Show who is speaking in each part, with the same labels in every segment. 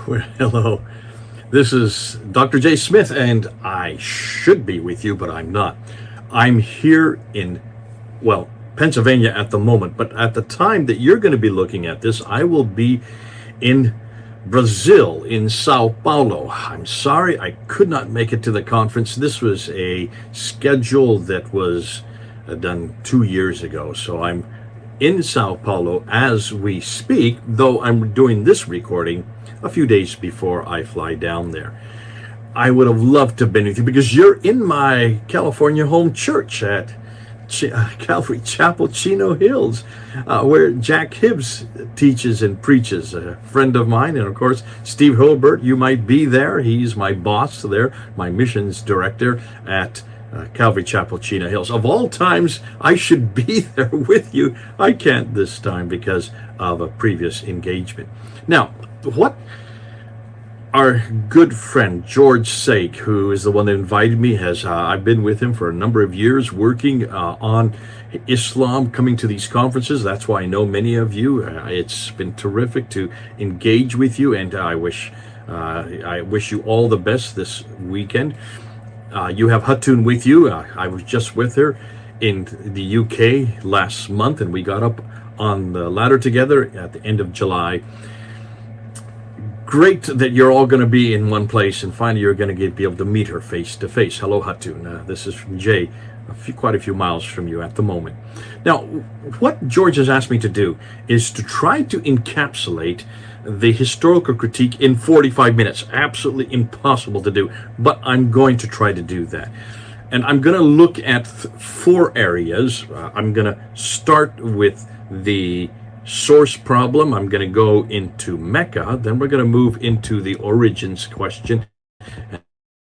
Speaker 1: Well, hello. This is Dr. J. Smith, and I should be with you, but I'm not. I'm here in, well, Pennsylvania at the moment, but at the time that you're going to be looking at this, I will be in Brazil, in Sao Paulo. I'm sorry I could not make it to the conference. This was a schedule that was done 2 years ago, so I'm in Sao Paulo as we speak, though I'm doing this recording a few days before I fly down there. I would have loved to have been with you because you're in my California home church at Calvary Chapel, Chino Hills, where Jack Hibbs teaches and preaches, a friend of mine. And of course, Steve Hilbert, you might be there. He's my boss there, my missions director at Calvary Chapel, Chino Hills. Of all times, I should be there with you. I can't this time because of a previous engagement. Now, what our good friend George Sake, who is the one that invited me, has I've been with him for a number of years working on Islam, coming to these conferences. That's why I know many of you. It's been terrific to engage with you, and I wish you all the best this weekend. You have Hatun with you. I was just with her in the UK last month, and we got up on the ladder together at the end of July. Great that you're all going to be in one place, and finally you're going to be able to meet her face to face. Hello, Hatun. This is from Jay, quite a few miles from you at the moment. Now, what George has asked me to do is to try to encapsulate the historical critique in 45 minutes. Absolutely impossible to do, but I'm going to try to do that. And I'm going to look at four areas. I'm going to start with the source problem. I'm going to go into Mecca, then we're going to move into the origins question,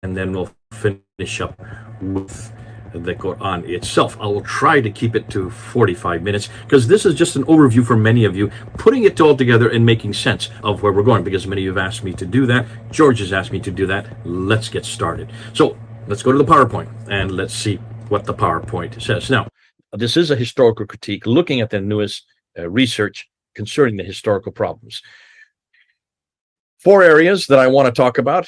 Speaker 1: and then we'll finish up with the Quran itself. I will try to keep it to 45 minutes because this is just an overview for many of you, putting it all together and making sense of where we're going, because many of you have asked me to do that. George has asked me to do that. Let's get started. So let's go to the PowerPoint and let's see what the PowerPoint says. Now, this is a historical critique looking at the newest research concerning the historical problems. Four areas that I want to talk about: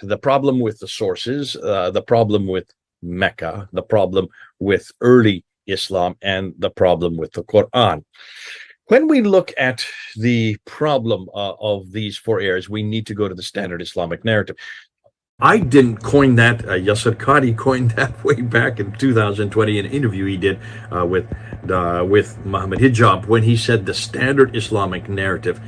Speaker 1: the problem with the sources, the problem with Mecca, the problem with early Islam, and the problem with the Quran. When we look at the problem of these four areas, we need to go to the standard Islamic narrative. I didn't coin that. Yasser Qadi coined that way back in 2020 in an interview he did with Muhammad Hijab, when he said the standard Islamic narrative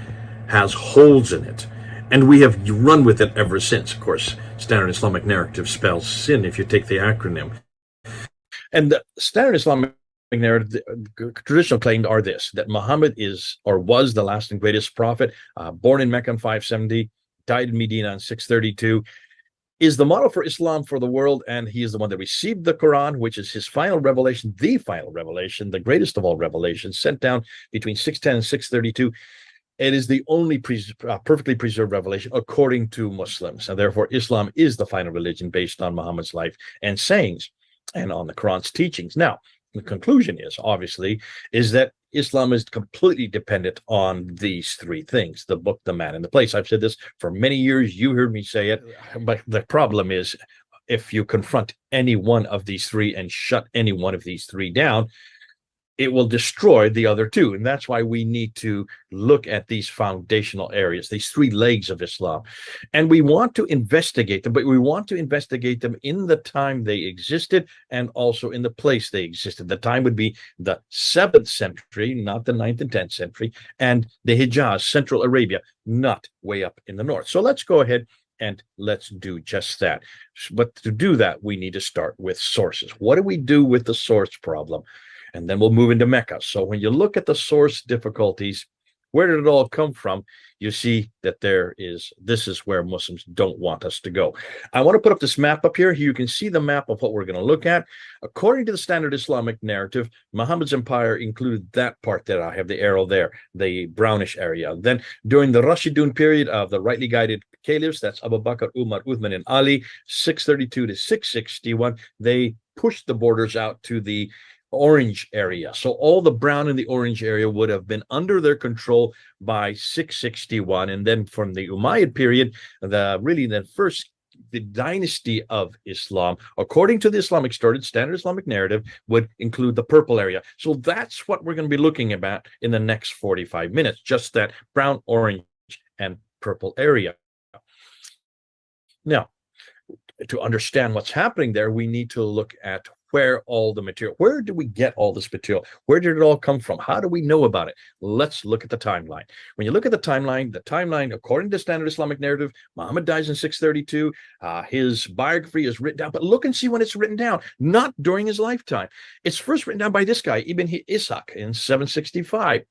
Speaker 1: has holes in it. And we have run with it ever since. Of course, standard Islamic narrative spells sin if you take the acronym. And the standard Islamic narrative, the traditional claims are this: that Muhammad is or was the last and greatest prophet, born in Mecca in 570, died in Medina in 632, is the model for Islam for the world, and he is the one that received the Quran, which is his final revelation, the greatest of all revelations, sent down between 610 and 632. It is the only perfectly preserved revelation according to Muslims, and therefore Islam is the final religion based on Muhammad's life and sayings and on the Quran's teachings. Now, the conclusion is, obviously, is that Islam is completely dependent on these three things: the book, the man, and the place. I've said this for many years. You heard me say it. But the problem is, if you confront any one of these three and shut any one of these three down, it will destroy the other two. And that's why we need to look at these foundational areas, these three legs of Islam. And we want to investigate them, but we want to investigate them in the time they existed and also in the place they existed. The time would be the 7th century, not the 9th and 10th century, and the Hijaz, Central Arabia, not way up in the north. So let's go ahead and let's do just that. But to do that, we need to start with sources. What do we do with the source problem? And then we'll move into Mecca. So when you look at the source difficulties, where did it all come from? You see that this is where Muslims don't want us to go. I want to put up this map up here. You can see the map of what we're going to look at. According to the standard Islamic narrative, Muhammad's empire included that part that I have the arrow there, the brownish area. Then during the Rashidun period of the rightly guided caliphs, that's Abu Bakr, Umar, Uthman, and Ali, 632 to 661, they pushed the borders out to the orange area. So all the brown and the orange area would have been under their control by 661. And then from the Umayyad period, the dynasty of Islam, according to the Islamic standard Islamic narrative, would include the purple area. So that's what we're going to be looking at in the next 45 minutes, just that brown, orange, and purple area. Now, to understand what's happening there, we need to look at where do we get all this material? Where did it all come from? How do we know about it? Let's look at the timeline. When you look at the timeline, according to standard Islamic narrative, Muhammad dies in 632. His biography is written down, but look and see when it's written down, not during his lifetime. It's first written down by this guy, Ibn Ishaq, in 765.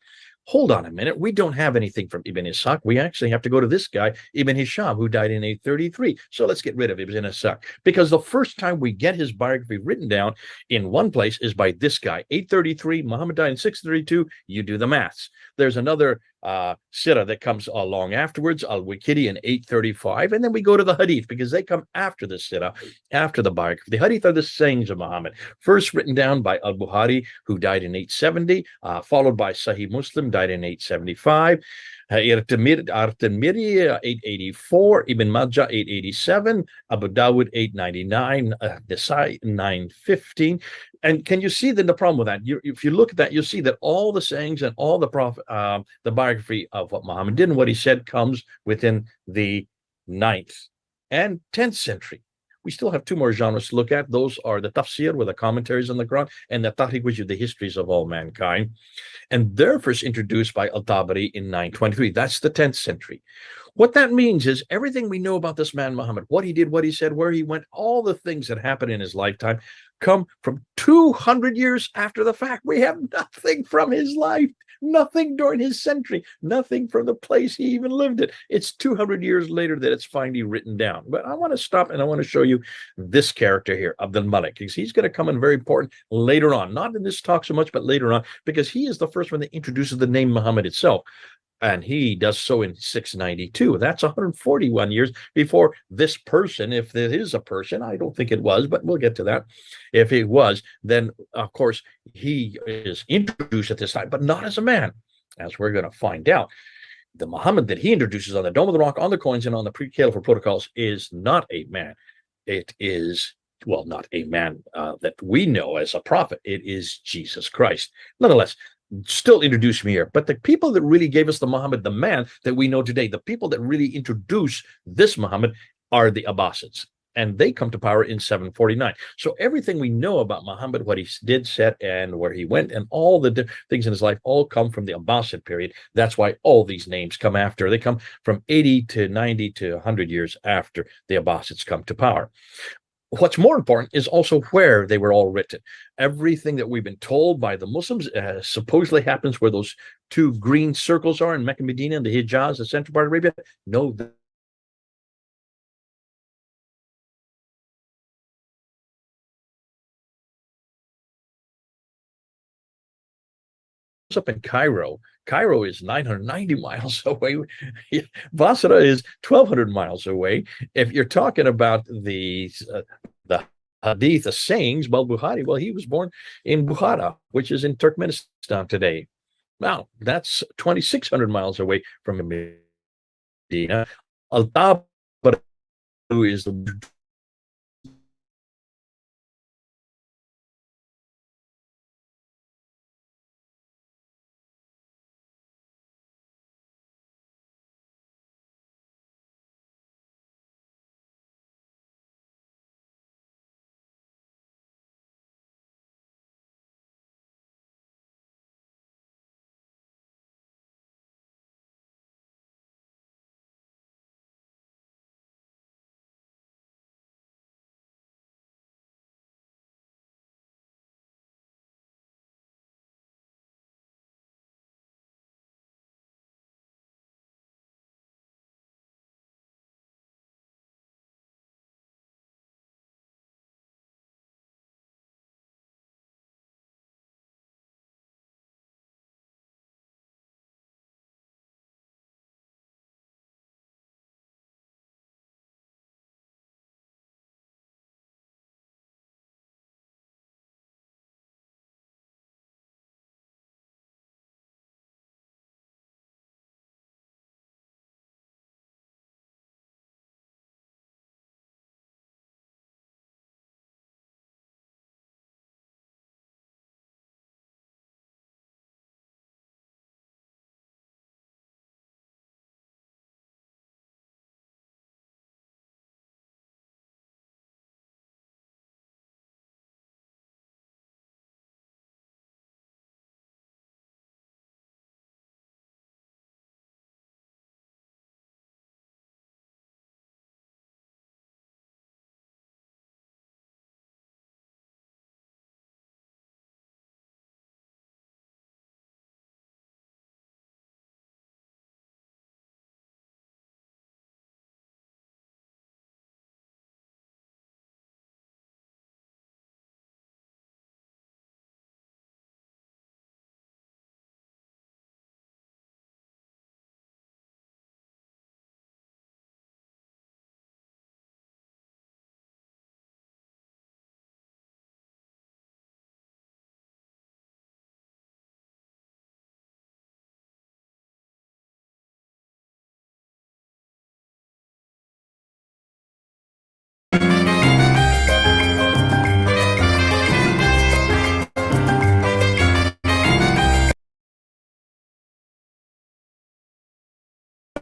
Speaker 1: Hold on a minute. We don't have anything from Ibn Ishaq. We actually have to go to this guy, Ibn Hisham, who died in 833. So let's get rid of Ibn Ishaq, because the first time we get his biography written down in one place is by this guy, 833. Muhammad died in 632. You do the maths. There's another Sirah that comes along afterwards, Al-Waqidi in 835, and then we go to the Hadith, because they come after the Sirah, after the biography. The Hadith are the sayings of Muhammad, first written down by Al-Bukhari, who died in 870, followed by Sahih Muslim, died in 875, At-Tirmidhi 884, Ibn Majah 887, Abu Dawud 899, Nasai 915. And can you see the problem with that? If you look at that, you'll see that all the sayings and all the biography of what Muhammad did and what he said comes within the 9th and 10th century. We still have two more genres to look at. Those are the tafsir, with the commentaries on the Quran, and the tarikh, which is the histories of all mankind. And they're first introduced by Al-Tabari in 923. That's the 10th century. What that means is everything we know about this man, Muhammad, what he did, what he said, where he went, all the things that happened in his lifetime come from 200 years after the fact. We have nothing from his life, nothing during his century, nothing from the place he even lived in. It's 200 years later that it's finally written down. But I want to stop and I want to show you this character here, Abdul Malik. He's going to come in very important later on, not in this talk so much, but later on, because he is the first one that introduces the name Muhammad itself. And he does so in 692. That's 141 years before this person, if there is a person, I don't think it was, but we'll get to that. If it was, then of course he is introduced at this time, but not as a man, as we're going to find out. The Muhammad that he introduces on the Dome of the Rock, on the coins, and on the pre-Caliphate protocols is not a man. It is, well, not a man that we know as a prophet. It is Jesus Christ. Nonetheless, still introduced me here. But the people that really gave us the Muhammad, the man that we know today, the people that really introduce this Muhammad are the Abbasids. And they come to power in 749. So everything we know about Muhammad, what he did, said, and where he went, and all the things in his life all come from the Abbasid period. That's why all these names come after. They come from 80 to 90 to 100 years after the Abbasids come to power. What's more important is also where they were all written. Everything that we've been told by the Muslims supposedly happens where those two green circles are in Mecca, Medina, and the Hijaz, the central part of Arabia. No, up in Cairo. Cairo is 990 miles away. Basra is 1,200 miles away. If you're talking about the Hadith, the sayings, well, Bukhari, well, he was born in Bukhara, which is in Turkmenistan today. Now, that's 2,600 miles away from Medina. Al-Tabari is the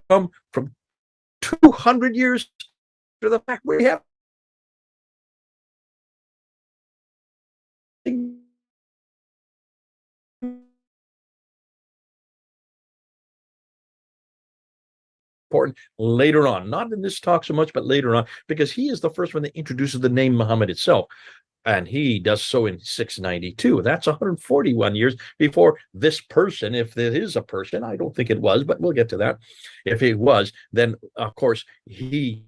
Speaker 1: come from 200 years to the fact we have important later on, not in this talk so much, but later on, because he is the first one that introduces the name Muhammad itself. And he does so in 692. That's 141 years before this person, if there is a person, I don't think it was, but we'll get to that. If it was, then of course he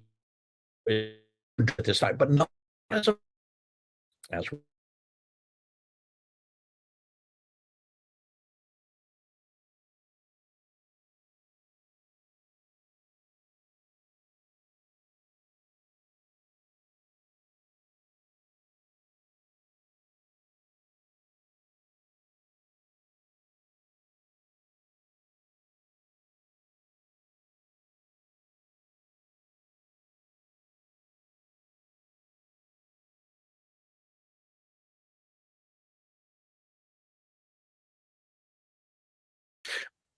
Speaker 1: at this time, but not as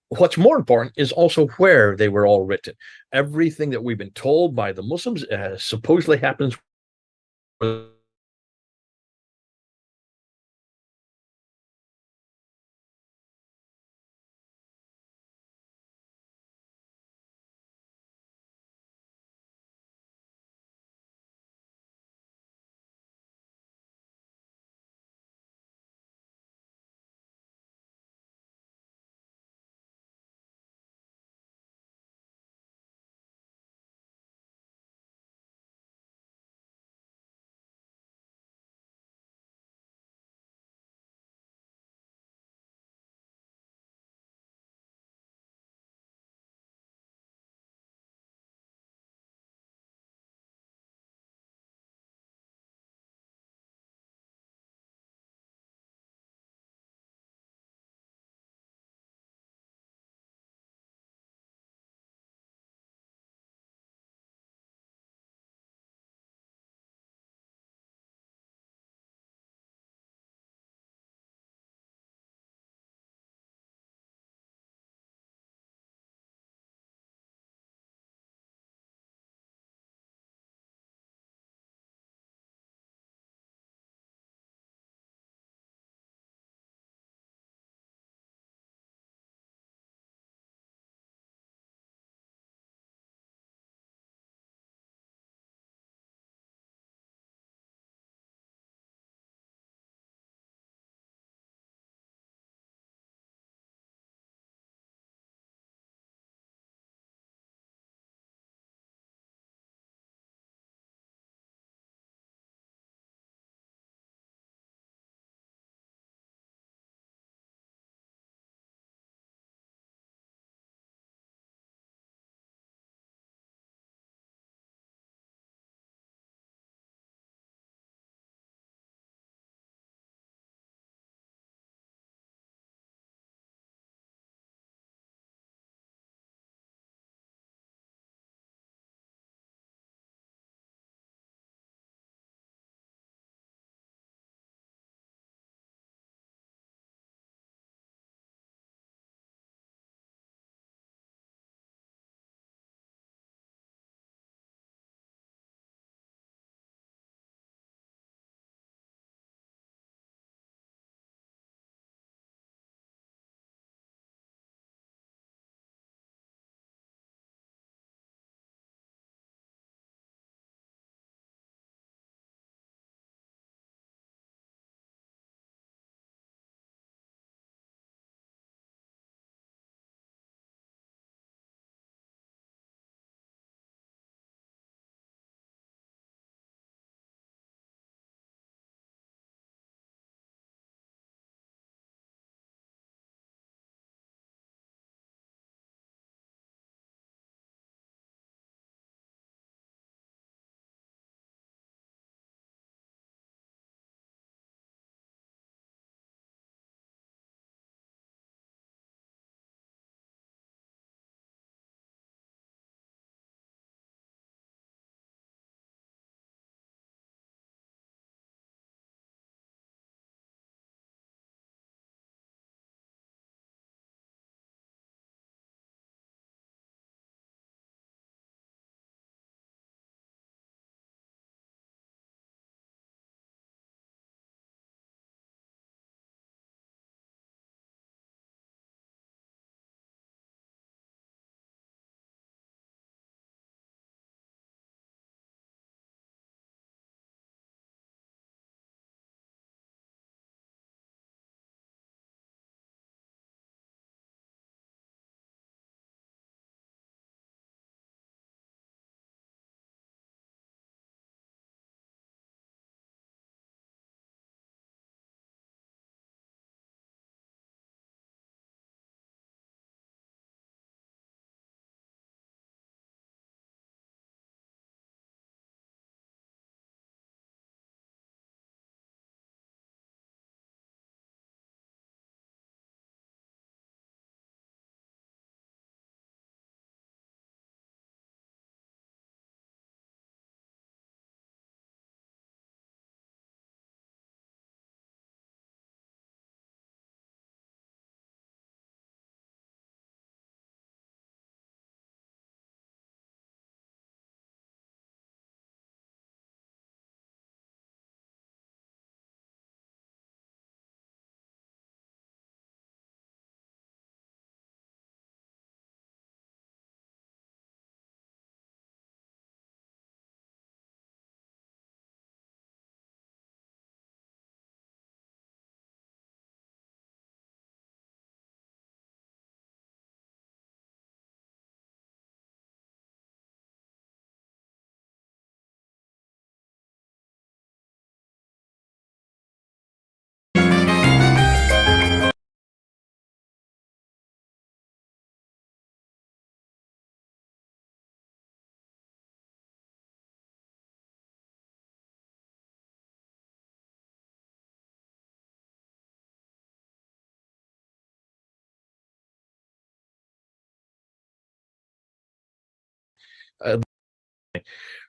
Speaker 1: what's more important is also where they were all written. Everything that we've been told by the Muslims supposedly happens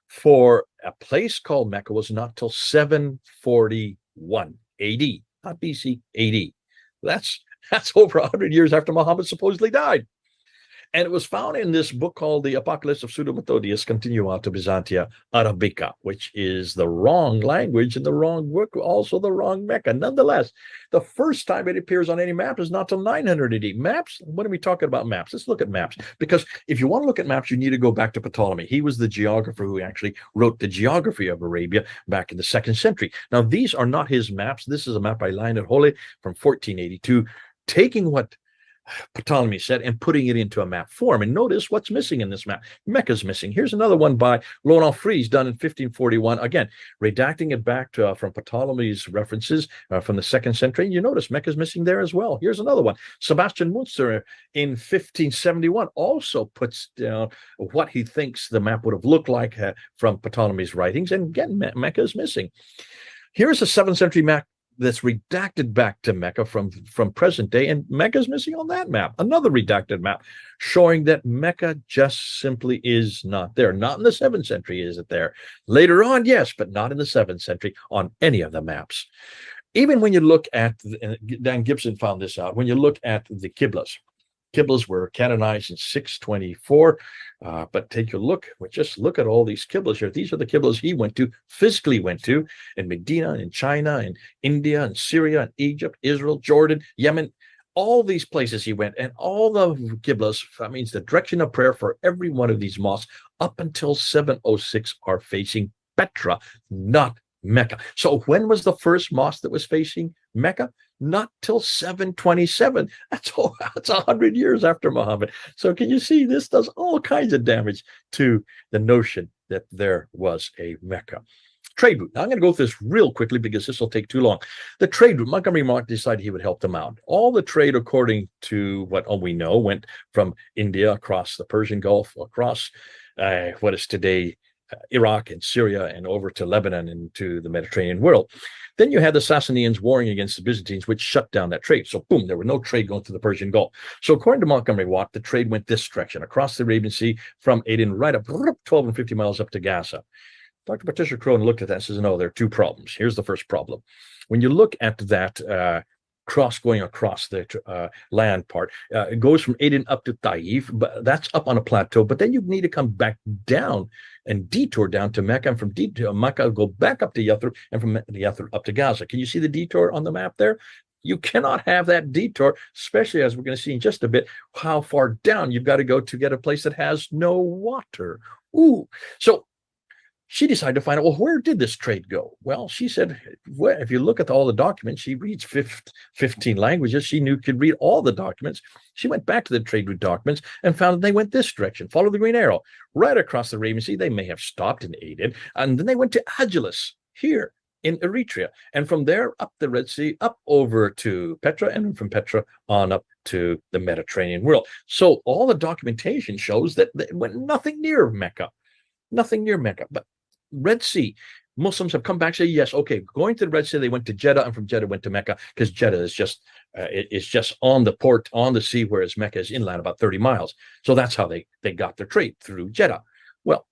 Speaker 1: For a place called Mecca was not till 741 AD, not BC, AD. That's over 100 years after Muhammad supposedly died. And it was found in this book called The Apocalypse of Pseudo-Methodius Continuata Byzantia Arabica, which is the wrong language and the wrong book, also the wrong Mecca. Nonetheless, the first time it appears on any map is not till 900 AD. Maps, what are we talking about maps? Let's look at maps. Because if you want to look at maps, you need to go back to Ptolemy. He was the geographer who actually wrote the geography of Arabia back in the 2nd century. Now, these are not his maps. This is a map by Lionel Holle from 1482, taking what Ptolemy said and putting it into a map form. And notice what's missing in this map. Mecca's missing. Here's another one by Laurent Fries done in 1541. Again, redacting it back to from Ptolemy's references from the 2nd century. You notice Mecca's missing there as well. Here's another one. Sebastian Munster in 1571 also puts down what he thinks the map would have looked like from Ptolemy's writings. And again, Mecca is missing. Here's a 7th century map that's redacted back to Mecca from present day, and Mecca's missing on that map. Another redacted map showing that Mecca just simply is not there. Not in the 7th century is it there. Later on, yes, but not in the 7th century on any of the maps. Even when you look at, Dan Gibson found this out, when you look at the Qiblas, Qiblas were canonized in 624, but take a look, just look at all these Qiblas here. These are the Qiblas he physically went to, in Medina, in China, in India, in Syria, in Egypt, Israel, Jordan, Yemen, all these places he went, and all the Qiblas, that means the direction of prayer for every one of these mosques up until 706 are facing Petra, not Mecca. So when was the first mosque that was facing Mecca? Not till 727. That's 100 years after Muhammad. So can you see this does all kinds of damage to the notion that there was a Mecca. Trade route. Now I'm going to go through this real quickly because this will take too long. The trade route, Montgomery Mark decided he would help them out. All the trade, according to what we know, went from India across the Persian Gulf, across what is today Iraq and Syria, and over to Lebanon and to the Mediterranean world. Then you had the Sassanians warring against the Byzantines, which shut down that trade. So boom, there were no trade going to the Persian Gulf. So according to Montgomery Watt, the trade went this direction, across the Arabian Sea, from Aden right up 12 and 50 miles up to Gaza. Dr. Patricia Crone looked at that and says, no, there are two problems. Here's the first problem. When you look at that going across the land part, it goes from Aden up to Taif, but that's up on a plateau. But then you need to come back down and detour down to Mecca, and from Mecca go back up to Yathrib, and from Yathrib up to Gaza. Can you see the detour on the map there? You cannot have that detour, especially as we're going to see in just a bit, how far down you've got to go to get a place that has no water. Ooh, so she decided to find out, well, where did this trade go? Well, she said, well, if you look at all the documents, she reads 15 languages. She could read all the documents. She went back to the trade route documents and found that they went this direction. Follow the green arrow right across the Arabian Sea. They may have stopped in Aden, and then they went to Agilis here in Eritrea. And from there, up the Red Sea, up over to Petra, and from Petra on up to the Mediterranean world. So all the documentation shows that they went nothing near Mecca. Nothing near Mecca. But Red Sea, Muslims have come back and say, yes, okay, going to the Red Sea, they went to Jeddah, and from Jeddah went to Mecca, because Jeddah is just on the port, on the sea, whereas Mecca is inland about 30 miles. So that's how they got their trade, through Jeddah. Well,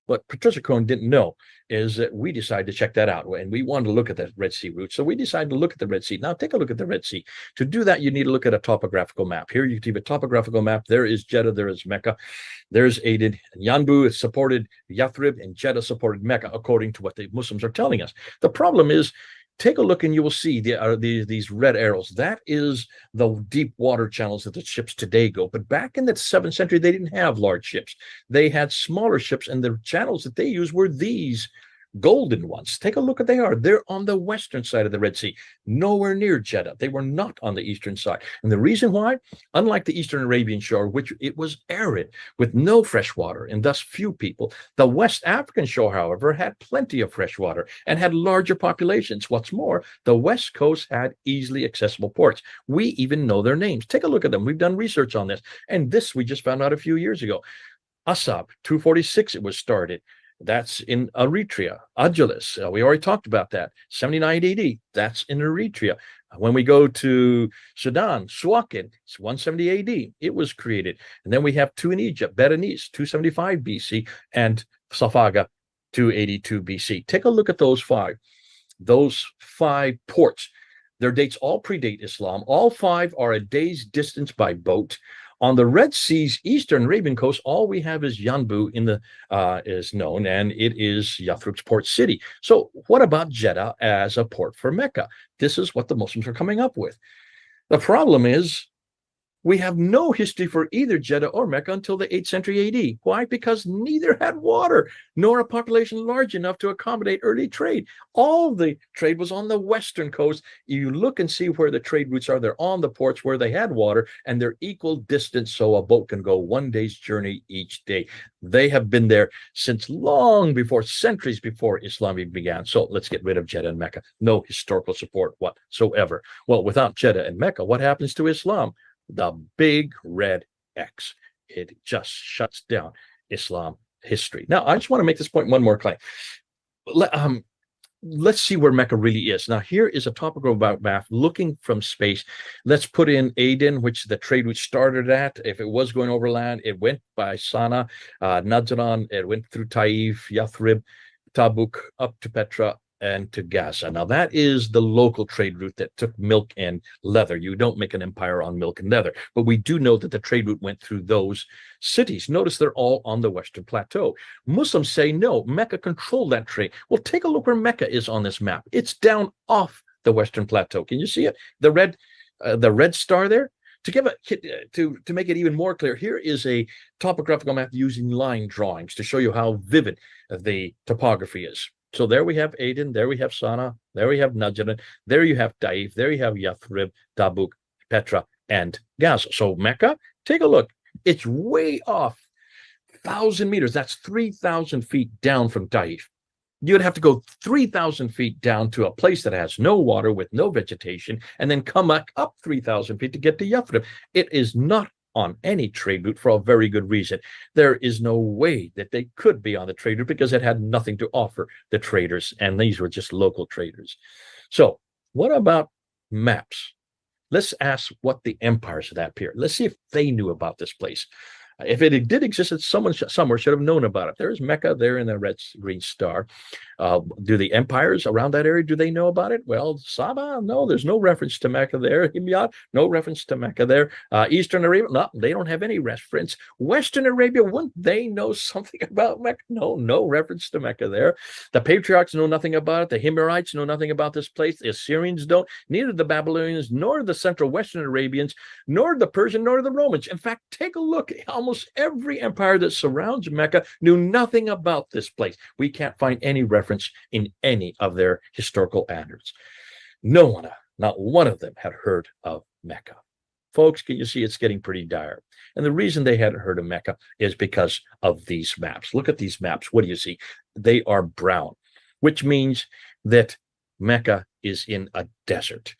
Speaker 1: what Patricia Crone didn't know is that we decided to check that out, and we wanted to look at that Red Sea route. So we decided to look at the Red Sea. Now take a look at the Red Sea. To do that, you need to look at a topographical map. Here you have a topographical map. There is Jeddah, there is Mecca, there's Aden. Yanbu supported Yathrib, and Jeddah supported Mecca, according to what the Muslims are telling us. The problem is, take a look and you will see these red arrows. That is the deep water channels that the ships today go. But back in the 7th century, they didn't have large ships. They had smaller ships, and the channels that they used were these golden ones. Take a look at they are. They're on the western side of the Red Sea, nowhere near Jeddah. They were not on the eastern side. And the reason why, unlike the eastern Arabian shore, which it was arid with no fresh water and thus few people, the West African shore, however, had plenty of fresh water and had larger populations. What's more, the West Coast had easily accessible ports. We even know their names. Take a look at them. We've done research on this. And this we just found out a few years ago. Asab, 246, it was started. That's in Eritrea. Adulis, we already talked about that. 79 AD, that's in Eritrea. When we go to Sudan, Suakin, it's 170 AD, it was created. And then we have two in Egypt, Berenice, 275 BC, and Safaga, 282 BC. Take a look at those five. Those five ports, their dates all predate Islam. All five are a day's distance by boat. On the Red Sea's eastern Arabian coast, all we have is Yanbu is known, and it is Yathrib's port city. So what about Jeddah as a port for Mecca? This is what the Muslims are coming up with. The problem is we have no history for either Jeddah or Mecca until the 8th century AD. Why? Because neither had water, nor a population large enough to accommodate early trade. All the trade was on the western coast. You look and see where the trade routes are. They're on the ports where they had water, and they're equal distance, so a boat can go one day's journey each day. They have been there since long before, centuries before Islam began. So let's get rid of Jeddah and Mecca. No historical support whatsoever. Well, without Jeddah and Mecca, what happens to Islam? The big red X. It just shuts down Islam history. Now, I just want to make this point one more claim. Let's see where Mecca really is. Now, here is a topical map looking from space. Let's put in Aden, which the trade route started at. If it was going overland, it went by Sana'a, Najran, it went through Taif, Yathrib, Tabuk, up to Petra, and to Gaza. Now, that is the local trade route that took milk and leather. You don't make an empire on milk and leather, but we do know that the trade route went through those cities. Notice they're all on the Western Plateau. Muslims say, no, Mecca controlled that trade. Well, take a look where Mecca is on this map. It's down off the Western Plateau. Can you see it? The red star there? To make it even more clear, here is a topographical map using line drawings to show you how vivid the topography is. So there we have Aden, there we have Sana'a, there we have Najran, there you have Taif, there you have Yathrib, Tabuk, Petra, and Gaza. So Mecca, take a look. It's way off, 1,000 meters. That's 3,000 feet down from Taif. You'd have to go 3,000 feet down to a place that has no water with no vegetation, and then come back up 3,000 feet to get to Yathrib. It is not on any trade route for a very good reason. There is no way that they could be on the trade route because it had nothing to offer the traders, and these were just local traders. So what about maps? Let's ask what the empires of that period, let's see if they knew about this place. If it did exist, someone somewhere should have known about it. There's Mecca there in the red green star. Do the empires around that area, do they know about it? Well, Saba, no, there's no reference to Mecca there. Himyat, no reference to Mecca there. Eastern Arabia, no, they don't have any reference. Western Arabia, wouldn't they know something about Mecca? No reference to Mecca there. The patriarchs know nothing about it. The Himyarites know nothing about this place. The Assyrians don't. Neither the Babylonians, nor the Central Western Arabians, nor the Persian, nor the Romans. In fact, take a look. Almost every empire that surrounds Mecca knew nothing about this place. We can't find any reference in any of their historical annals. No one, not one of them, had heard of Mecca. Folks, can you see it's getting pretty dire? And the reason they hadn't heard of Mecca is because of these maps. Look at these maps. What do you see? They are brown, which means that Mecca is in a desert.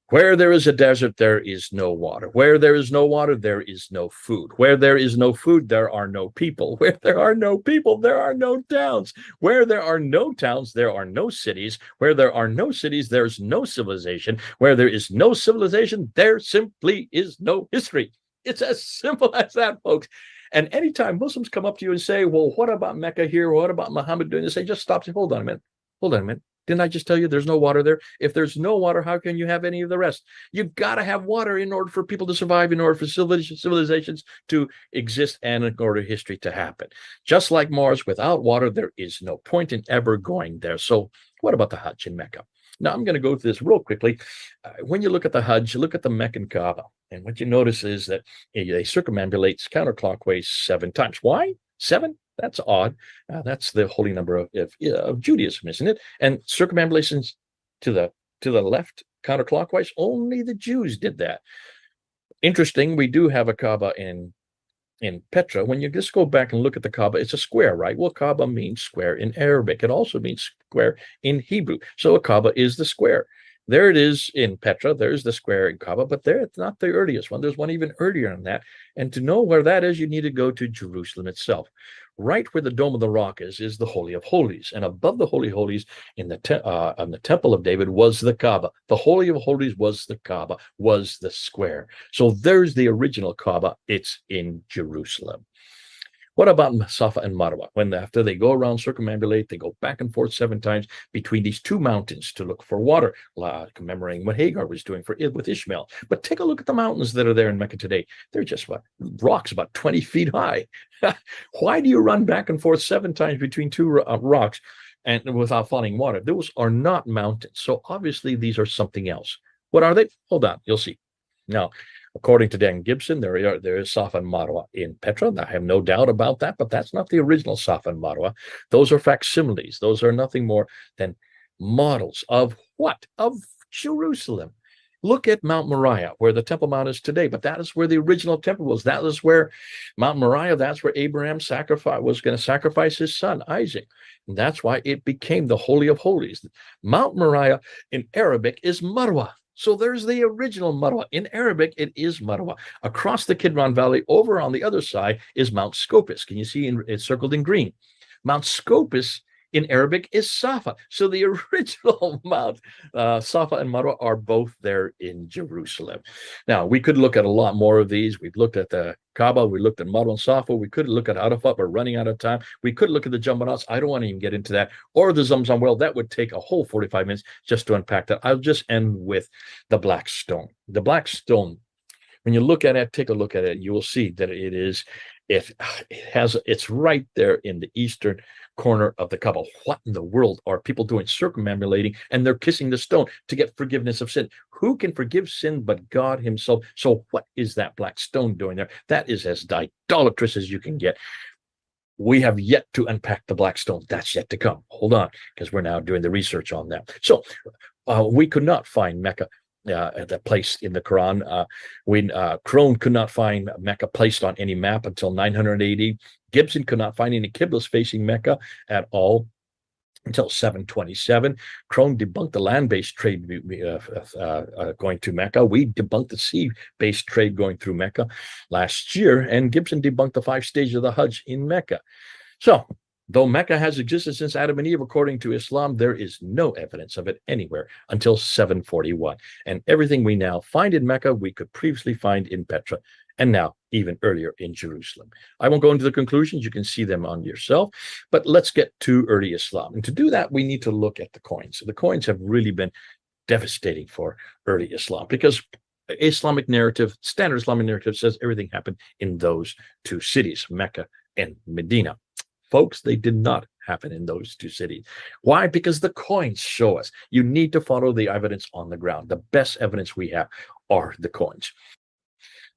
Speaker 1: Where there is a desert, there is no water. Where there is no water, there is no food. Where there is no food, there are no people. Where there are no people, there are no towns. Where there are no towns, there are no cities. Where there are no cities, there's no civilization. Where there is no civilization, there simply is no history. It's as simple as that, folks. And anytime Muslims come up to you and say, well, what about Mecca here? What about Muhammad doing this? They just stop and say, hold on a minute. Hold on a minute. Didn't I just tell you there's no water there? If there's no water, how can you have any of the rest? You've got to have water in order for people to survive, in order for civilizations to exist, and in order for history to happen. Just like Mars, without water, there is no point in ever going there. So what about the Hajj in Mecca? Now, I'm going to go through this real quickly. When you look at the Hajj, you look at the Meccan Kaaba, and what you notice is that they circumambulate counterclockwise 7 times. Why? 7? That's odd. That's the holy number of Judaism, isn't it? And circumambulations to the left, counterclockwise, only the Jews did that. Interesting, we do have a Kaaba in Petra. When you just go back and look at the Kaaba, it's a square, right? Well, Kaaba means square in Arabic. It also means square in Hebrew. So a Kaaba is the square. There it is in Petra. There's the square in Kaaba, but there it's not the earliest one. There's one even earlier than that. And to know where that is, you need to go to Jerusalem itself. Right where the Dome of the Rock is the Holy of Holies. And above the Holy of Holies on the Temple of David was the Kaaba. The Holy of Holies was the Kaaba, was the square. So there's the original Kaaba. It's in Jerusalem. What about Safa and Marwa? When after they go around, circumambulate, they go back and forth 7 times between these 2 mountains to look for water, commemorating what Hagar was doing with Ishmael. But take a look at the mountains that are there in Mecca today. They're just rocks about 20 feet high. Why do you run back and forth 7 times between 2 rocks and without finding water? Those are not mountains. So obviously these are something else. What are they? Hold on, you'll see. Now, according to Dan Gibson, there is Safa and Marwa in Petra. I have no doubt about that, but that's not the original Safa and Marwa. Those are facsimiles. Those are nothing more than models of what? Of Jerusalem. Look at Mount Moriah, where the Temple Mount is today, but that is where the original temple was. That is where Mount Moriah, that's where Abraham was going to sacrifice his son, Isaac. And that's why it became the Holy of Holies. Mount Moriah in Arabic is Marwa. So there's the original Marwa. In Arabic, it is Marwa. Across the Kidron Valley, over on the other side, is Mount Scopus. Can you see it's circled in green? Mount Scopus in Arabic is Safa. So the original Mount Safa and Marwa are both there in Jerusalem. Now, we could look at a lot more of these. We've looked at the Kaaba. We looked at Marwa and Safa. We could look at Arafat. We're running out of time. We could look at the Jumbanats. I don't want to even get into that. Or the Zamzam well. That would take a whole 45 minutes just to unpack that. I'll just end with the Black Stone. The Black Stone, when you look at it, take a look at it, you will see that it's right there in the eastern corner of the Kaaba. What in the world are people doing? Circumambulating, and they're kissing the stone to get forgiveness of sin. Who can forgive sin but God himself? So what is that black stone doing there? That is as idolatrous as you can get. We have yet to unpack the black stone. That's yet to come. Hold on, because we're now doing the research on that. So we could not find Mecca at that place in the Quran. Crone could not find Mecca placed on any map until 900 AD. Gibson could not find any Qiblas facing Mecca at all until 727. Crone debunked the land-based trade going to Mecca. We debunked the sea-based trade going through Mecca last year, and Gibson debunked the 5 stages of the Hajj in Mecca. So, though Mecca has existed since Adam and Eve, according to Islam, there is no evidence of it anywhere until 741. And everything we now find in Mecca, we could previously find in Petra, and now even earlier in Jerusalem. I won't go into the conclusions. You can see them on yourself. But let's get to early Islam. And to do that, we need to look at the coins. So the coins have really been devastating for early Islam because Islamic narrative, standard Islamic narrative says everything happened in those 2 cities, Mecca and Medina. Folks, they did not happen in those 2 cities. Why? Because the coins show us. You need to follow the evidence on the ground. The best evidence we have are the coins.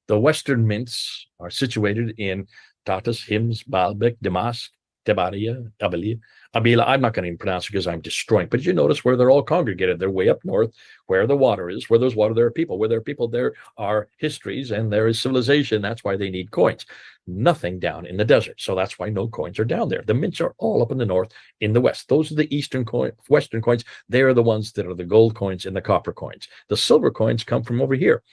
Speaker 1: The Western mints are situated in Tatas, Hims, Baalbek, Damascus, Tebaria, Abila. I'm not going to even pronounce it because I'm destroying. But you notice where they're all congregated. They're way up north, where the water is. Where there's water, there are people. Where there are people, there are histories, and there is civilization. That's why they need coins. Nothing down in the desert. So that's why no coins are down there. The mints are all up in the north, in the west. Those are the Western coins. They are the ones that are the gold coins and the copper coins. The silver coins come from over here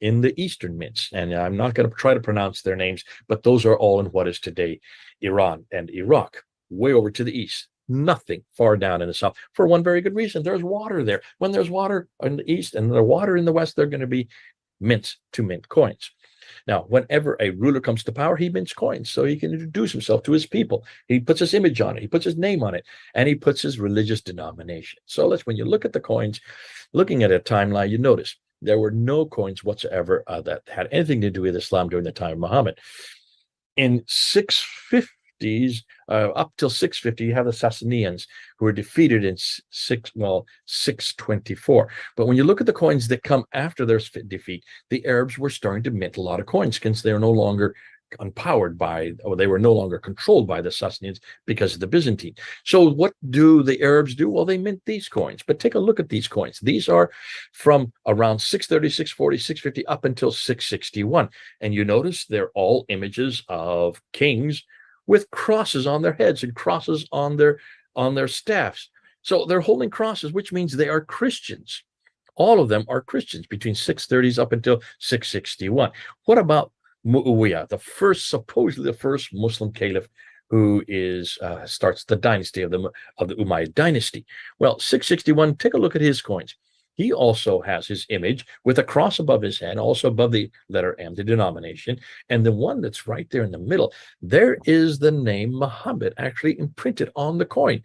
Speaker 1: in the eastern mints. And I'm not going to try to pronounce their names, but those are all in what is today Iran and Iraq, way over to the east. Nothing far down in the south, for one very good reason. There's water there. When there's water in the east and there's water in the west, they're going to be mints to mint coins. Now, whenever a ruler comes to power, he mints coins so he can introduce himself to his people. He puts his image on it, he puts his name on it, and he puts his religious denomination. So when you look at the coins, looking at a timeline, you notice there were no coins whatsoever that had anything to do with Islam during the time of Muhammad. In 650s, up till 650, you have the Sassanians who were defeated in 624. But when you look at the coins that come after their defeat, the Arabs were starting to mint a lot of coins since they are no longer empowered by, or they were no longer controlled by the Sassanians because of the Byzantine. So what do the Arabs do? Well, they mint these coins. But take a look at these coins. These are from around 630, 640, 650 up until 661. And you notice they're all images of kings with crosses on their heads and crosses on their staffs. So they're holding crosses, which means they are Christians. All of them are Christians between 630s up until 661. What about Muawiyah, supposedly the first Muslim caliph who is starts the dynasty of the Umayyad dynasty. Well, 661, take a look at his coins. He also has his image with a cross above his head, also above the letter M, the denomination. And the one that's right there in the middle, there is the name Muhammad actually imprinted on the coin.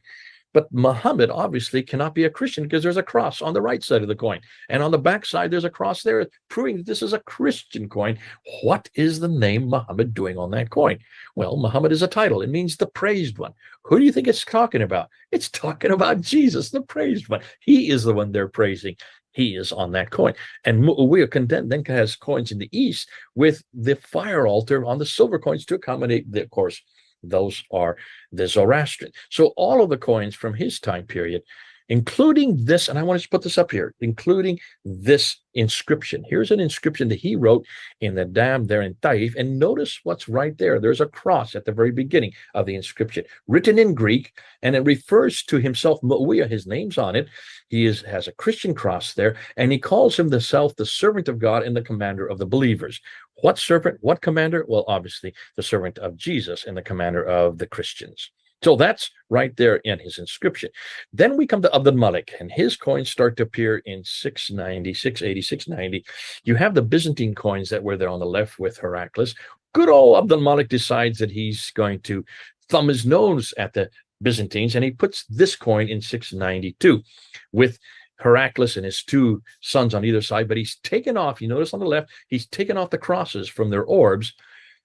Speaker 1: But Muhammad obviously cannot be a Christian because there's a cross on the right side of the coin. And on the back side, there's a cross there, proving that this is a Christian coin. What is the name Muhammad doing on that coin? Well, Muhammad is a title. It means the praised one. Who do you think it's talking about? It's talking about Jesus, the praised one. He is the one they're praising. He is on that coin. And Muawiyah then has coins in the east with the fire altar on the silver coins to accommodate, of course, those are the Zoroastrian. So all of the coins from his time period, including this, and I want to put this up here, including this inscription. Here's an inscription that he wrote in the dam there in Taif, and notice what's right there. There's a cross at the very beginning of the inscription, written in Greek, and it refers to himself, Muawiyah, his name's on it. He has a Christian cross there, and he calls himself the servant of God and the commander of the believers. What servant? What commander? Well, obviously, the servant of Jesus and the commander of the Christians. So that's right there in his inscription. Then we come to Abd al-Malik, and his coins start to appear in 690, 680, 690. You have the Byzantine coins that were there on the left with Heraclius. Good old Abd al-Malik decides that he's going to thumb his nose at the Byzantines, and he puts this coin in 692 with Heraclius and his two sons on either side, but he's taken off, you notice on the left, he's taken off the crosses from their orbs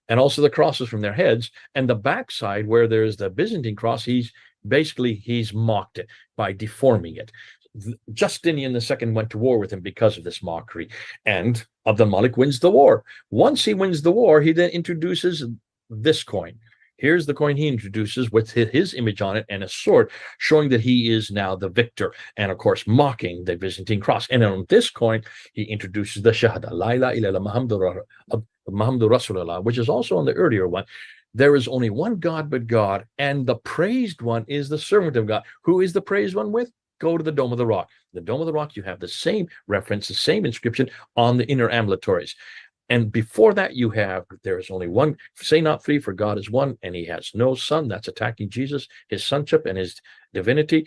Speaker 1: and also the crosses from their heads, and the backside where there's the Byzantine cross, he's mocked it by deforming it. Justinian II went to war with him because of this mockery, and Abd al-Malik wins the war. Once he wins the war, he then introduces this coin. Here's the coin he introduces with his image on it and a sword, showing that he is now the victor, and of course mocking the Byzantine cross. And on this coin, he introduces the Shahada, La ilaha illallah Muhammadur Rasulullah, which is also on the earlier one. There is only one God but God, and the praised one is the servant of God. Who is the praised one with? Go to the Dome of the Rock. The Dome of the Rock, you have the same reference, the same inscription on the inner ambulatories. And before that, you have, there is only one, say not three, for God is one, and he has no son. That's attacking Jesus, his sonship and his divinity.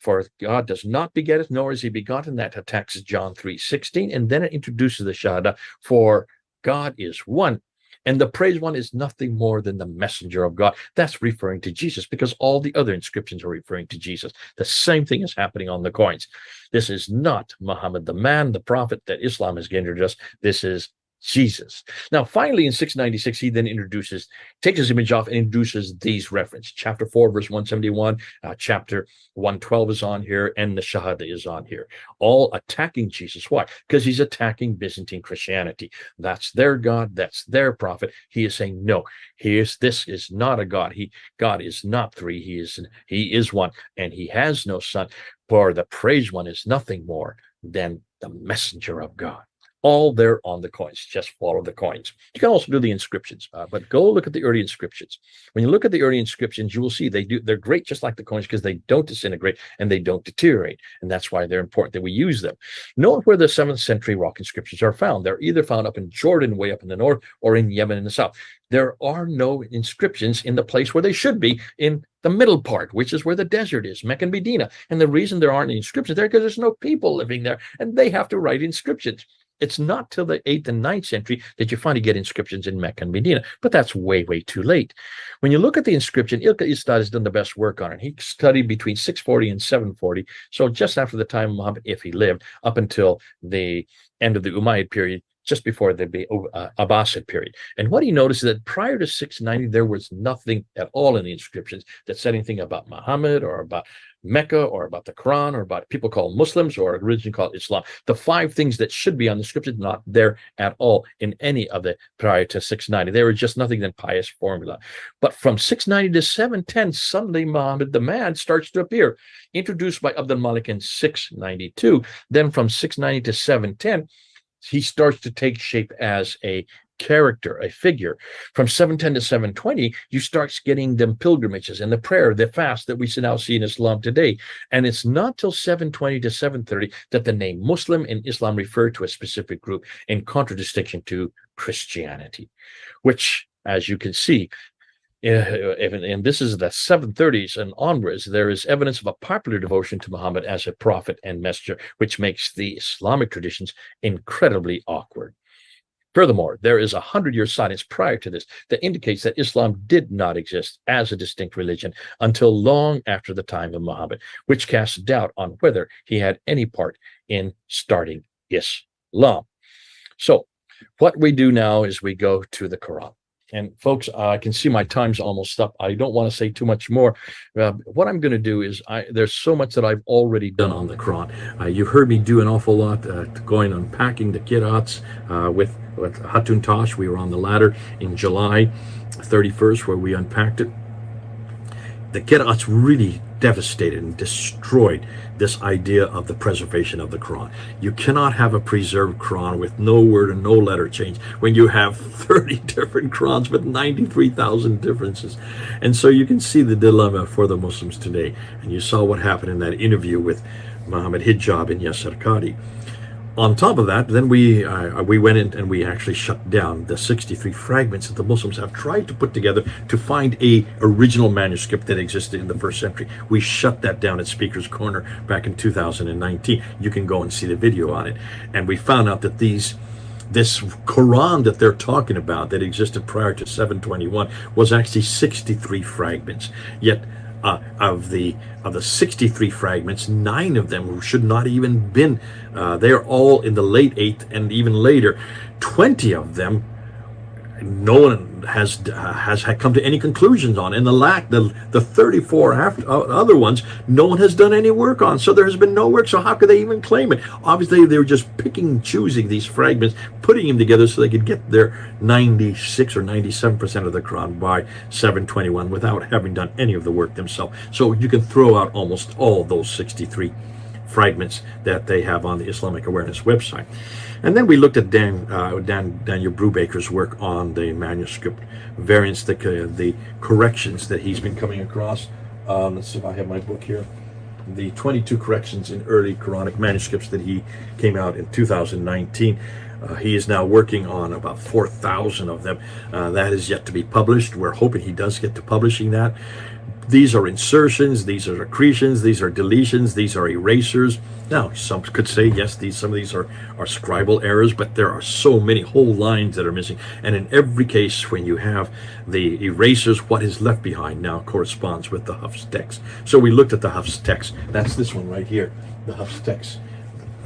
Speaker 1: For God does not beget us, nor is he begotten. That attacks John 3:16. And then it introduces the Shahada, for God is one. And the praised one is nothing more than the messenger of God. That's referring to Jesus, because all the other inscriptions are referring to Jesus. The same thing is happening on the coins. This is not Muhammad, the man, the prophet that Islam has given us. This is Jesus. Now, finally, in 696, he then takes his image off and introduces these references. Chapter 4, verse 171, chapter 112 is on here, and the Shahada is on here. All attacking Jesus. Why? Because he's attacking Byzantine Christianity. That's their God. That's their prophet. He is saying, no, this is not a God. God is not three. He is one, and he has no son. For the praised one is nothing more than the messenger of God. All there on the coins. Just follow the coins. You can also do the inscriptions, but go look at the early inscriptions. When you look at the early inscriptions, you will see they're great just like the coins because they don't disintegrate and they don't deteriorate, and that's why they're important that we use them. Note where the 7th century rock inscriptions are found. They're either found up in Jordan, way up in the north, or in Yemen in the south. There are no inscriptions in the place where they should be, in the middle part, which is where the desert is, Mecca and Medina. And the reason there aren't inscriptions there is because there's no people living there, and they have to write inscriptions. It's not till the 8th and 9th century that you finally get inscriptions in Mecca and Medina, but that's way, way too late. When you look at the inscription, Ilka Istad has done the best work on it. He studied between 640 and 740, so just after the time of Muhammad, if he lived, up until the end of the Umayyad period, just before the Abbasid period. And what he noticed is that prior to 690, there was nothing at all in the inscriptions that said anything about Muhammad or about Mecca or about the Quran or about people called Muslims or a religion called Islam. The 5 things that should be on the scripture, not there at all in any of the prior to 690. They were just nothing than pious formula. But from 690 to 710, suddenly Muhammad the man starts to appear, introduced by Abd al-Malik in 692. Then from 690 to 710, he starts to take shape as a character, a figure. From 710 to 720, you start getting them pilgrimages and the prayer, the fast that we now see in Islam today. And it's not till 720 to 730 that the name Muslim in Islam refer to a specific group, in contradistinction to Christianity, which, as you can see, and this is the 730s and onwards, there is evidence of a popular devotion to Muhammad as a prophet and messenger, which makes the Islamic traditions incredibly awkward. Furthermore, there is 100-year silence prior to this that indicates that Islam did not exist as a distinct religion until long after the time of Muhammad, which casts doubt on whether he had any part in starting Islam. So what we do now is we go to the Quran. And folks, I can see my time's almost up. I don't want to say too much more. What I'm going to do is, there's so much that I've already done on the Quran. You've heard me do an awful lot, going unpacking the qira'ats with Hatun Tash. We were on the ladder in July 31st where we unpacked it. The qira'ats really devastated and destroyed this idea of the preservation of the Quran. You cannot have a preserved Quran with no word and no letter change when you have 30 different Qurans with 93,000 differences. And so you can see the dilemma for the Muslims today. And you saw what happened in that interview with Muhammad Hijab and Yasser Qadi. On top of that, then we went in and we actually shut down the 63 fragments that the Muslims have tried to put together to find a original manuscript that existed in the first century. We shut that down at Speaker's Corner back in 2019. You can go and see the video on it. And we found out that this Quran that they're talking about that existed prior to 721 was actually 63 fragments. Yet of the 63 fragments, 9 of them should not even been. They are all in the late 8th and even later. 20 of them, no one has come to any conclusions on. And the 34 other ones, no one has done any work on. So there has been no work. So how could they even claim it? Obviously, they were just picking and choosing these fragments, putting them together so they could get their 96 or 97% of the Quran by 721 without having done any of the work themselves. So you can throw out almost all those 63 fragments that they have on the Islamic Awareness website. And then we looked at Daniel Brubaker's work on the Manuscript Variance, the corrections that he's been coming across. Let's see if I have my book here. The 22 corrections in early Quranic manuscripts that he came out in 2019. He is now working on about 4,000 of them. That is yet to be published. We're hoping he does get to publishing that. These are insertions, these are accretions, these are deletions, these are erasers. Now, some could say, yes, some of these are scribal errors, but there are so many whole lines that are missing. And in every case, when you have the erasers, what is left behind now corresponds with the Hafs text. So we looked at the Hafs text. That's this one right here, the Hafs text.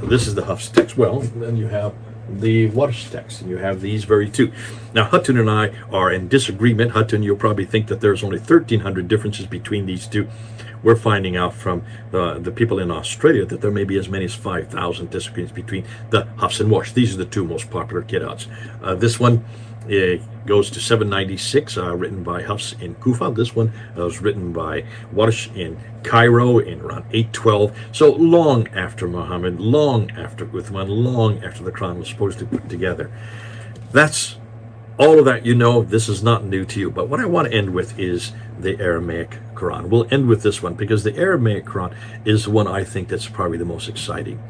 Speaker 1: This is the Hafs text. Well, then you have the Warsh text, and you have these very two. Now, Hatun and I are in disagreement. Hatun, you'll probably think that there's only 1,300 differences between these two. We're finding out from the people in Australia that there may be as many as 5,000 disagreements between the Hafs and Warsh. These are the two most popular qira'ats. This one goes to 796, written by Hafs in Kufa. This one was written by Warsh in Cairo in around 812. So long after Muhammad, long after Uthman, long after the Quran was supposed to be put together. That's all of that, you know. This is not new to you. But what I want to end with is the Aramaic Quran. We'll end with this one because the Aramaic Quran is the one I think that's probably the most exciting.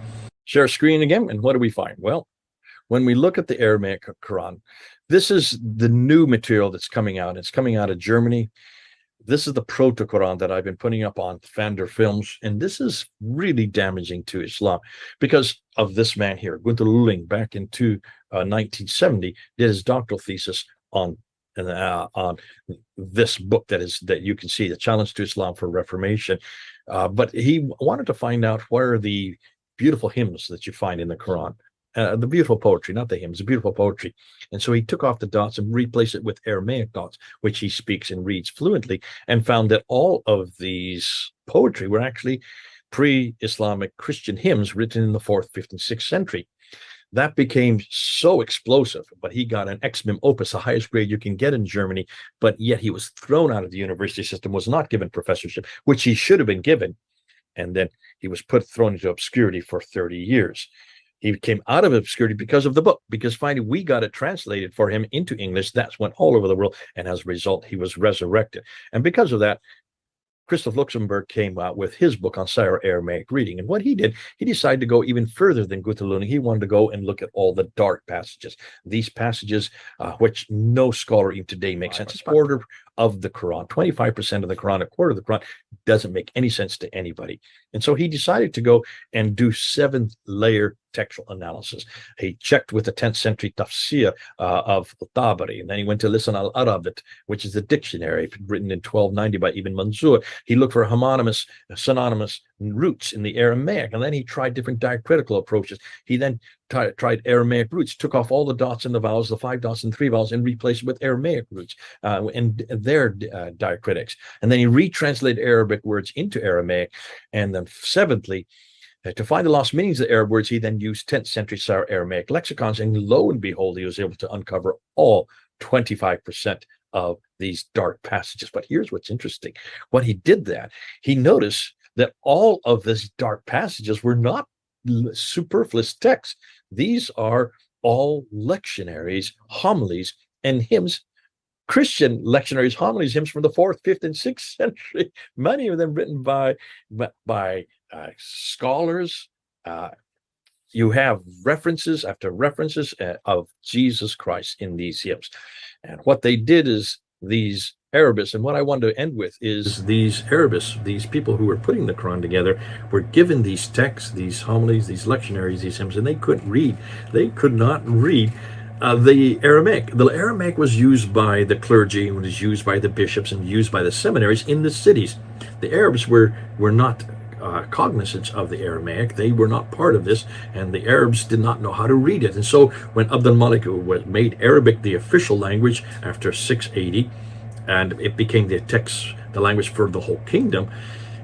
Speaker 1: Share screen again, and what do we find? Well, when we look at the Aramaic Quran, this is the new material that's coming out. It's coming out of Germany. This is the Proto-Quran that I've been putting up on Fander Films, and this is really damaging to Islam because of this man here, Gunther Luling, back in 1970, did his doctoral thesis on this book that you can see, The Challenge to Islam for Reformation. But he wanted to find out where are the beautiful hymns that you find in the Quran. The beautiful poetry, not the hymns, the beautiful poetry. And so he took off the dots and replaced it with Aramaic dots, which he speaks and reads fluently, and found that all of these poetry were actually pre-Islamic Christian hymns written in the 4th, 5th, and 6th century. That became so explosive, but he got an ex mim opus, the highest grade you can get in Germany, but yet he was thrown out of the university system, was not given professorship, which he should have been given. And then he was thrown into obscurity for 30 years. He came out of obscurity because of the book, because finally we got it translated for him into English. That's went all over the world. And as a result, he was resurrected. And because of that, Christoph Luxemburg came out with his book on Syro-Aramaic reading. And what he did, he decided to go even further than Gunther Luning. He wanted to go and look at all the dark passages, these passages which no scholar even today makes sense. It's border of the Quran, 25% of the Quran, a quarter of the Quran, doesn't make any sense to anybody. And so he decided to go and do 7-layer textual analysis. He checked with the 10th century tafsir of Tabari, and then he went to Lisan al-Arabit, which is the dictionary written in 1290 by Ibn Manzur. He looked for synonymous roots in the Aramaic, and then he tried different diacritical approaches. He then tried Aramaic roots, took off all the dots and the vowels, the 5 dots and 3 vowels, and replaced it with Aramaic roots and their diacritics. And then he retranslated Arabic words into Aramaic. And then seventhly, to find the lost meanings of the Arab words, he then used 10th century Syro-Aramaic lexicons, and lo and behold, he was able to uncover all 25% of these dark passages. But here's what's interesting. When he did that, he noticed that all of these dark passages were not superfluous texts. These are all lectionaries, homilies, and hymns, Christian lectionaries, homilies, hymns from the 4th, 5th, and 6th century, many of them written by scholars. You have references after references of Jesus Christ in these hymns. And what they did is these Arabists, and what I wanted to end with is these Arabists, these people who were putting the Quran together, were given these texts, these homilies, these lectionaries, these hymns, and they couldn't read. They could not read the Aramaic. The Aramaic was used by the clergy, and was used by the bishops, and used by the seminaries in the cities. The Arabs were not cognizant of the Aramaic. They were not part of this, and the Arabs did not know how to read it. And so when Abd al-Malik made Arabic the official language after 680, and it became the language for the whole kingdom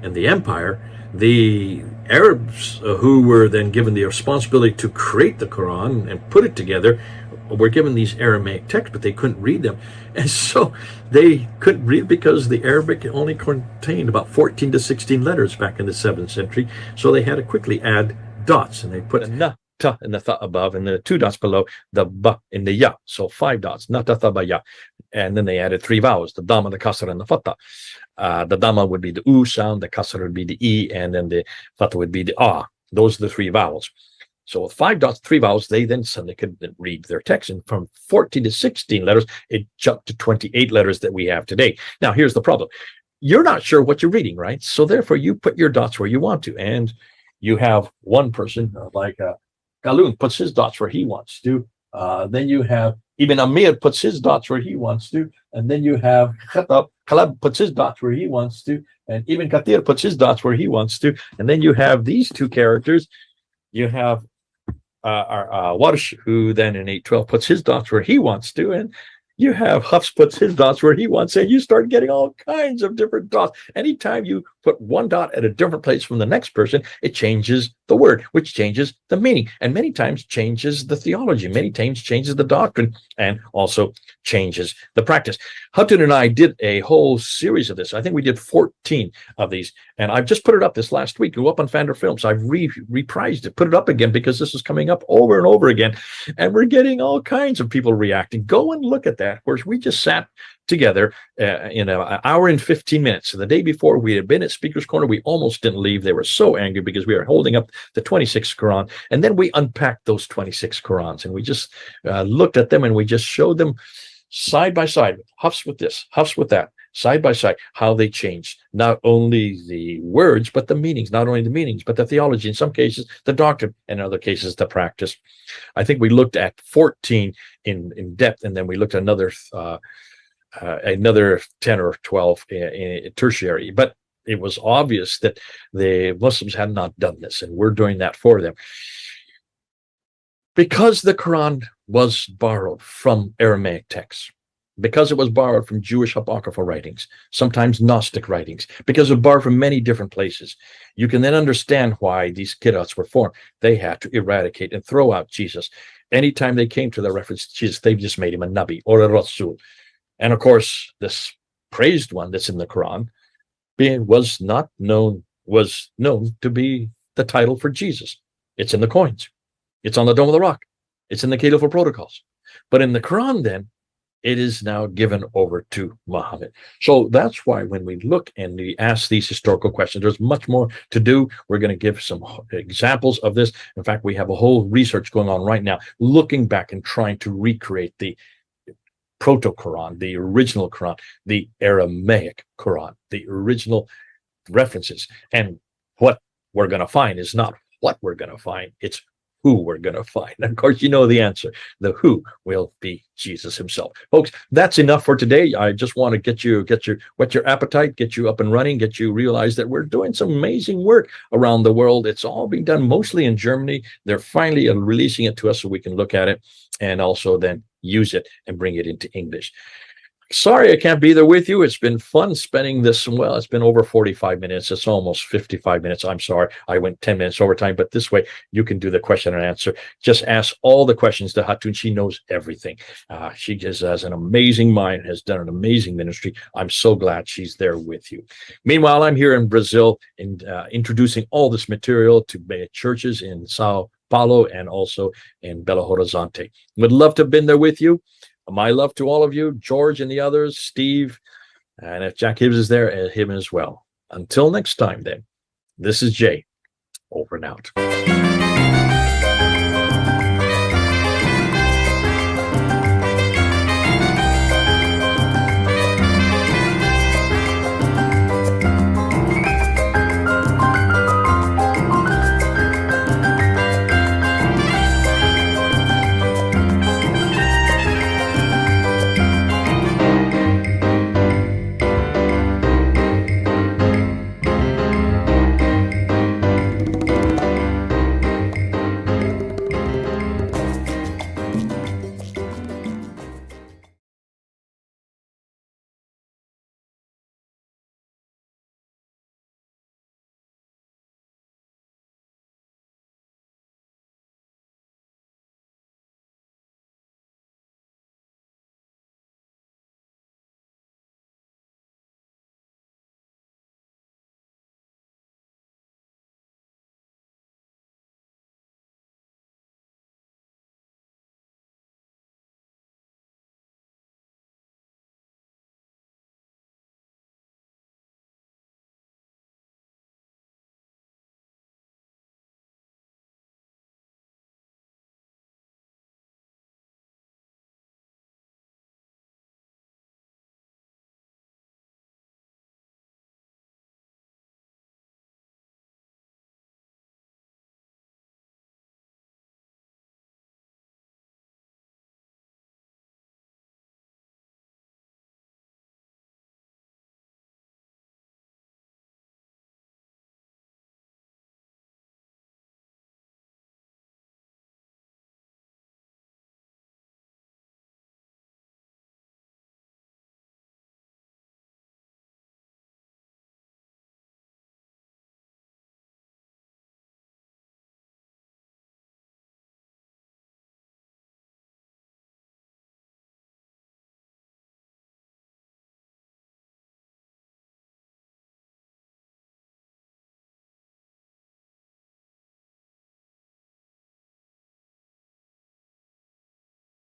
Speaker 1: and the empire, the Arabs who were then given the responsibility to create the Quran and put it together were given these Aramaic texts, but they couldn't read them. And so they couldn't read because the Arabic only contained about 14 to 16 letters back in the 7th century. So they had to quickly add dots, and they put a na, ta in the tha above, and the 2 dots below, the ba in the ya. So 5 dots, na, ta, tha, ba, ya. And then they added 3 vowels, the dhamma, the kasra, and the fatha. The dhamma would be the u sound, the kasra would be the e, and then the fatha would be the ah. Those are the 3 vowels. So with 5 dots, 3 vowels, they then suddenly could read their text. And from 14 to 16 letters, it jumped to 28 letters that we have today. Now, here's the problem. You're not sure what you're reading, right? So therefore, you put your dots where you want to. And you have one person, like Galun, puts his dots where he wants to. Then you have Ibn Amir puts his dots where he wants to. And then you have Khalab puts his dots where he wants to. And Ibn Kathir puts his dots where he wants to. And then you have these 2 characters. You have Warsh, who then in 812 puts his dots where he wants to, and you have Hafs puts his dots where he wants, and you start getting all kinds of different dots. Anytime you put one dot at a different place from the next person, it changes the word, which changes the meaning, and many times changes the theology, many times changes the doctrine, and also changes the practice. Hutton and I did a whole series of this. I think we did 14 of these, and I've just put it up this last week. Go up on Fander Films. I've reprised it, put it up again, because this is coming up over and over again, and we're getting all kinds of people reacting. Go and look at that. Of course, we just sat together in an hour and 15 minutes. So the day before, we had been at Speaker's Corner. We almost didn't leave. They were so angry because we were holding up the 26th Quran. And then we unpacked those 26 Qurans, and we just looked at them, and we just showed them side by side, Hafs with this, Hafs with that, side by side, how they changed not only the words, but the meanings, not only the meanings, but the theology, in some cases, the doctrine, and in other cases, the practice. I think we looked at 14 in depth, and then we looked at another 10 or 12 in tertiary. But it was obvious that the Muslims had not done this, and we're doing that for them. Because the Quran was borrowed from Aramaic texts, because it was borrowed from Jewish apocryphal writings, sometimes Gnostic writings, because it was borrowed from many different places, you can then understand why these qira'ats were formed. They had to eradicate and throw out Jesus. Anytime they came to the reference to Jesus, they just made him a Nabi or a Rasul. And of course, this praised one that's in the Quran was known to be the title for Jesus. It's in the coins. It's on the Dome of the Rock. It's in the Caliph protocols. But in the Quran, then, it is now given over to Muhammad. So that's why when we look and we ask these historical questions, there's much more to do. We're going to give some examples of this. In fact, we have a whole research going on right now, looking back and trying to recreate the Proto-Quran, the original Quran, the Aramaic Quran, the original references. And what we're going to find is not what we're going to find, it's who we're going to find. And of course, you know the answer. The who will be Jesus himself. Folks, that's enough for today. I just want to whet your appetite, get you up and running, get you realize that we're doing some amazing work around the world. It's all being done mostly in Germany. They're finally releasing it to us so we can look at it and also then use it and bring it into English. Sorry I can't be there with you. It's been fun spending this. Well, it's been over 45 minutes. It's almost 55 minutes. I'm sorry. I went 10 minutes over time, but this way you can do the question and answer. Just ask all the questions to Hatun. She knows everything. She just has an amazing mind, has done an amazing ministry. I'm so glad she's there with you. Meanwhile, I'm here in Brazil and introducing all this material to churches in Sao Paulo and also in Belo Horizonte. Would love to have been there with you. My love to all of you, George and the others, Steve, and if Jack Hibbs is there, him as well. Until next time, then, this is Jay, over and out.